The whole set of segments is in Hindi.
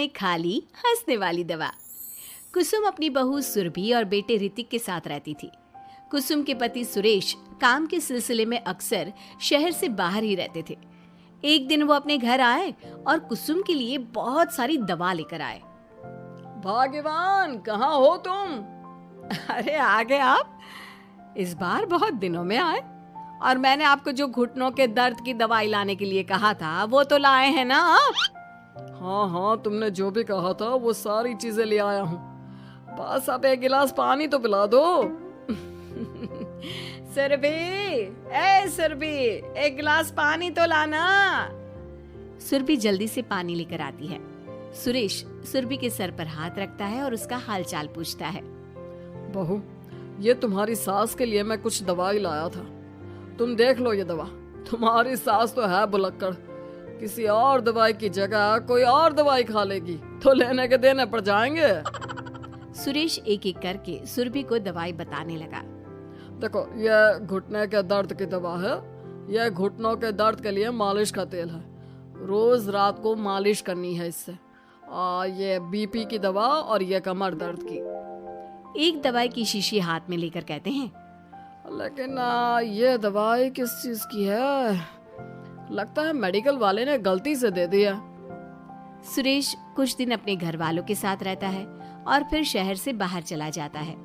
ने खा ली हंसने वाली दवा। कुसुम अपनी बहू सुरभि और बेटे ऋतिक के साथ रहती थी। कुसुम के पति सुरेश काम के सिलसिले में अक्सर शहर से बाहर ही रहते थे। एक दिन वो अपने घर आए और कुसुम के लिए बहुत सारी दवा लेकर आए। भाग्यवान, कहाँ हो तुम? अरे आ गए आप। इस बार बहुत दिनों में आए और मैंने आपको जो घुटनों के दर्द की दवाई लाने के लिए कहा था वो तो लाए हैं ना आप? हाँ हाँ, तुमने जो भी कहा था वो सारी चीजें ले आया हूँ। बस अब एक गिलास पानी तो पिला दो। सुरभि, एक गिलास पानी तो लाना। सुरभि जल्दी से पानी लेकर आती है। सुरेश सुरभि के सर पर हाथ रखता है और उसका हालचाल पूछता है। बहू, ये तुम्हारी सास के लिए मैं कुछ दवाई लाया था। तुम देख लो ये दवा। तुम्हारी सास तो है बुलक्कड़, किसी और दवाई की जगह कोई और दवाई खा लेगी तो लेने के देने पड़ जाएंगे। सुरेश एक एक करके सुरभि को दवाई बताने लगा। देखो, ये घुटने के दर्द की दवा है। यह घुटनों के दर्द के लिए मालिश का तेल है। रोज रात को मालिश करनी है इससे। ये बीपी की दवा और ये कमर दर्द की। एक दवाई की शीशी हाथ में लेकर कहते हैं, लेकिन ये दवाई किस चीज की है? लगता है मेडिकल वाले ने गलती से दे दिया। सुरेश कुछ दिन अपने घर वालों के साथ रहता है और फिर शहर से बाहर चला जाता है।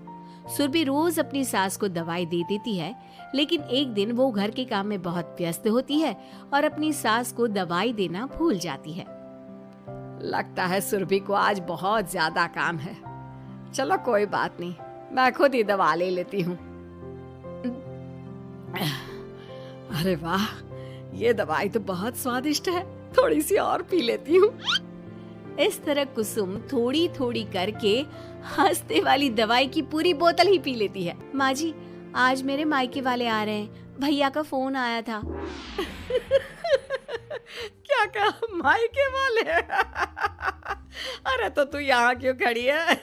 सुरभि रोज अपनी सास को दवाई दे देती है, लेकिन एक दिन वो घर के काम में बहुत व्यस्त होती है और अपनी सास को दवाई देना भूल जाती है। लगता है सुरभि को आज बहुत ज्यादा काम है। चलो कोई बात नहीं, मैं खुद ही दवा ले लेती हूँ। अरे वाह, ये दवाई तो बहुत स्वादिष्ट है, थोड़ी सी और पी लेती हूँ। इस तरह कुसुम थोड़ी थोड़ी करके हंसने वाली दवाई की पूरी बोतल ही पी लेती है। माँ जी, आज मेरे मायके वाले आ रहे हैं, भैया का फोन आया था। क्या कहा, मायके वाले? अरे तो तू यहाँ क्यों खड़ी है?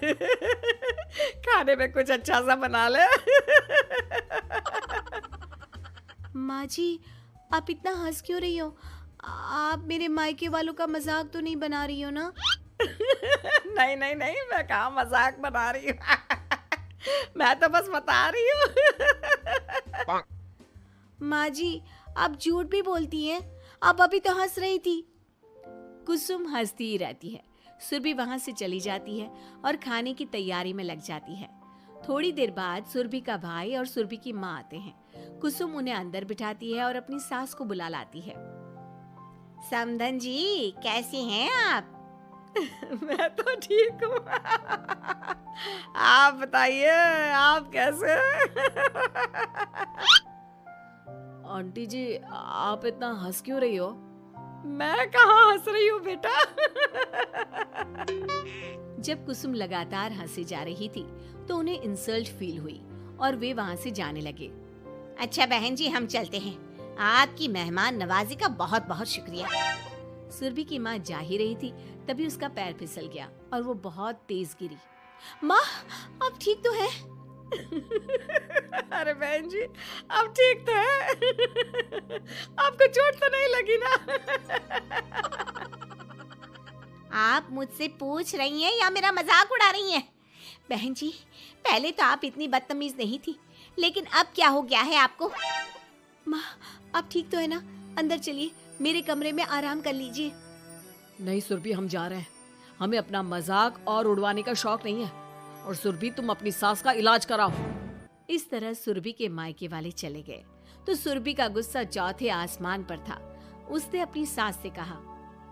खाने में कुछ अच्छा सा बना ले। माँ जी, आप इतना हंस क्यों रही हो? आप मेरे मायके वालों का मजाक तो नहीं बना रही हो ना? नहीं नहीं नहीं, मैं कहाँ मजाक बना रही हूँ। मैं तो बस बता रही हूँ। माँ जी, आप झूठ भी बोलती हैं। आप अभी तो हंस रही थी। कुसुम हंसती ही रहती है। सुरभि वहां से चली जाती है और खाने की तैयारी में लग जाती है। थोड़ी देर बाद सुरभि का भाई और सुरभि की माँ आते हैं। कुसुम उन्हें अंदर बिठाती है और अपनी सास को बुला लाती है। समधन जी, कैसी हैं आप? मैं तो ठीक हूँ। आप बताइए, आप कैसे? आंटी जी, आप इतना हंस क्यों रही हो? मैं कहाँ हंस रही हूँ बेटा। जब कुसुम लगातार हंसी जा रही थी तो उन्हें इंसल्ट फील हुई और वे वहाँ से जाने लगे। अच्छा बहन जी, हम चलते हैं। आपकी मेहमान नवाजी का बहुत बहुत शुक्रिया। सुरभि की माँ जा ही रही थी, तभी उसका पैर फिसल गया और वो बहुत तेज गिरी। माँ, आप ठीक तो हैं? अरे बहन जी, आप ठीक तो हैं? आपको चोट तो नहीं लगी ना? आप मुझसे पूछ रही हैं या मेरा मजाक उड़ा रही हैं? बहन जी, पहले तो आप इतनी बदतमीज नहीं थी, लेकिन अब क्या हो गया है आपको? माँ, आप ठीक तो है ना? अंदर चलिए, मेरे कमरे में आराम कर लीजिए। नहीं सुरभि, हम जा रहे हैं। हमें अपना मजाक और उड़वाने का शौक नहीं है। और सुरभि, तुम अपनी सास का इलाज कराओ। इस तरह सुरभि के मायके वाले चले गए तो सुरभि का गुस्सा चौथे आसमान पर था। उसने अपनी सास से कहा,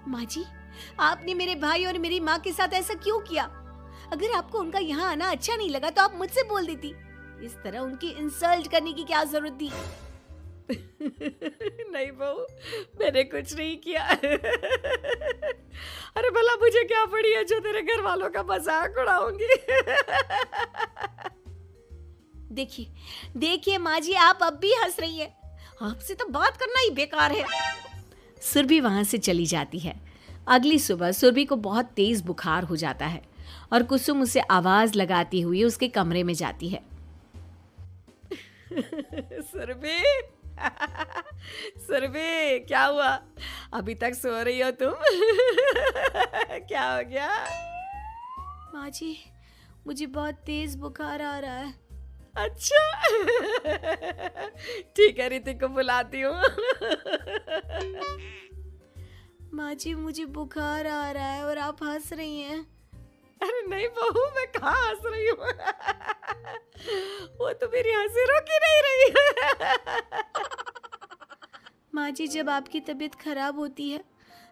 माँ जी, आपने मेरे भाई और मेरी माँ के साथ ऐसा क्यों किया? अगर आपको उनका यहाँ आना अच्छा नहीं लगा तो आप मुझसे बोल देती। इस तरह उनकी इंसल्ट करने की क्या जरूरत थी? नहीं बहू, मैंने कुछ नहीं किया। अरे भला मुझे क्या पड़ी है जो तेरे घर वालों का मजाक उड़ाऊंगी? देखिए देखिए माँ जी, आप अब भी हंस रही हैं। आपसे तो बात करना ही बेकार है। सुरभि वहां से चली जाती है। अगली सुबह सुरभि को बहुत तेज बुखार हो जाता है और कुसुम उसे आवाज लगाती हुई उसके कमरे में जाती है। सुरभि, सुरभि क्या हुआ, अभी तक सो रही हो तुम? क्या हो गया? माँ जी, मुझे बहुत तेज बुखार आ रहा है। अच्छा। ठीक है, ऋतिक को बुलाती हूँ। माँ जी, मुझे बुखार आ रहा है और आप हंस रही हैं। अरे नहीं बहू, मैं कहाँ हंस रही हूँ। वो तो मेरी हंसी रोक ही नहीं रही है। माँ जी, जब आपकी तबीयत खराब होती है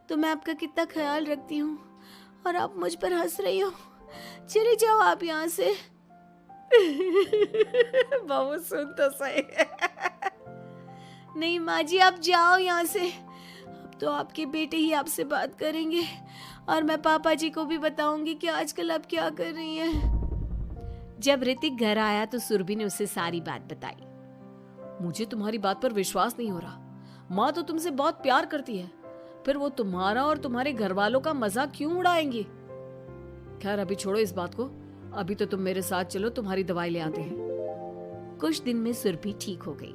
तो मैं आपका कितना ख्याल रखती हूँ और आप मुझ पर हंस रही हो। चले जाओ आप यहाँ से। बहू सुन तो सही। नहीं माँ जी, आप जाओ यहाँ से। अब तो आपके बेटे ही आपसे बात करेंगे और मैं पापा जी को भी बताऊंगी कि आजकल आप क्या कर रही हैं। जब ऋतिक घर आया तो सुरभि ने उसे सारी बात बताई। मुझे तुम्हारी बात पर विश्वास नहीं हो रहा। माँ तो तुमसे बहुत प्यार करती है, फिर वो तुम्हारा और तुम्हारे घर वालों का मजाक क्यों उड़ाएंगी? खैर अभी छोड़ो इस बात को, अभी तो तुम मेरे साथ चलो, तुम्हारी दवाई ले आते हैं। कुछ दिन में सुरभि ठीक हो गई।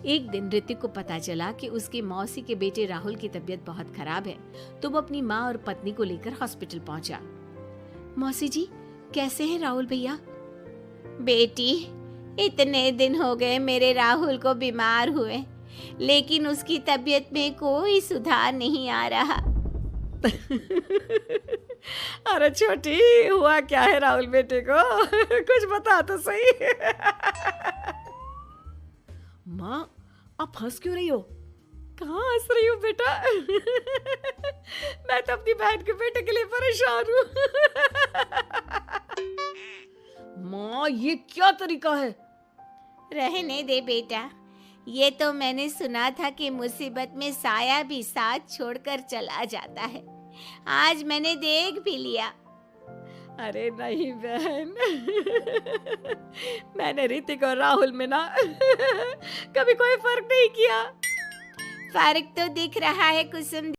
एक दिन ऋतिक को पता चला कि उसके मौसी के बेटे राहुल की तबीयत बहुत खराब है, तो वो अपनी माँ और पत्नी को लेकर हॉस्पिटल पहुंचा। मौसी जी, कैसे हैं राहुल भैया? बेटी, इतने दिन हो गए मेरे राहुल को बीमार हुए, लेकिन उसकी तबीयत में कोई सुधार नहीं आ रहा। अरे छोटी, हुआ क्या है राहुल बेटे को? कुछ बता तो सही। माँ, आप हंस क्यों रही हो? कहाँ हंस रही हूँ बेटा? मैं तो अपनी बहन के बेटे के लिए परेशान हूँ। माँ, ये क्या तरीका है? रहने दे बेटा, ये तो मैंने सुना था कि मुसीबत में साया भी साथ छोड़कर चला जाता है। आज मैंने देख भी लिया। अरे नहीं बहन, मैंने ऋतिक और राहुल में ना कभी कोई फर्क नहीं किया। फर्क तो दिख रहा है कुसुम।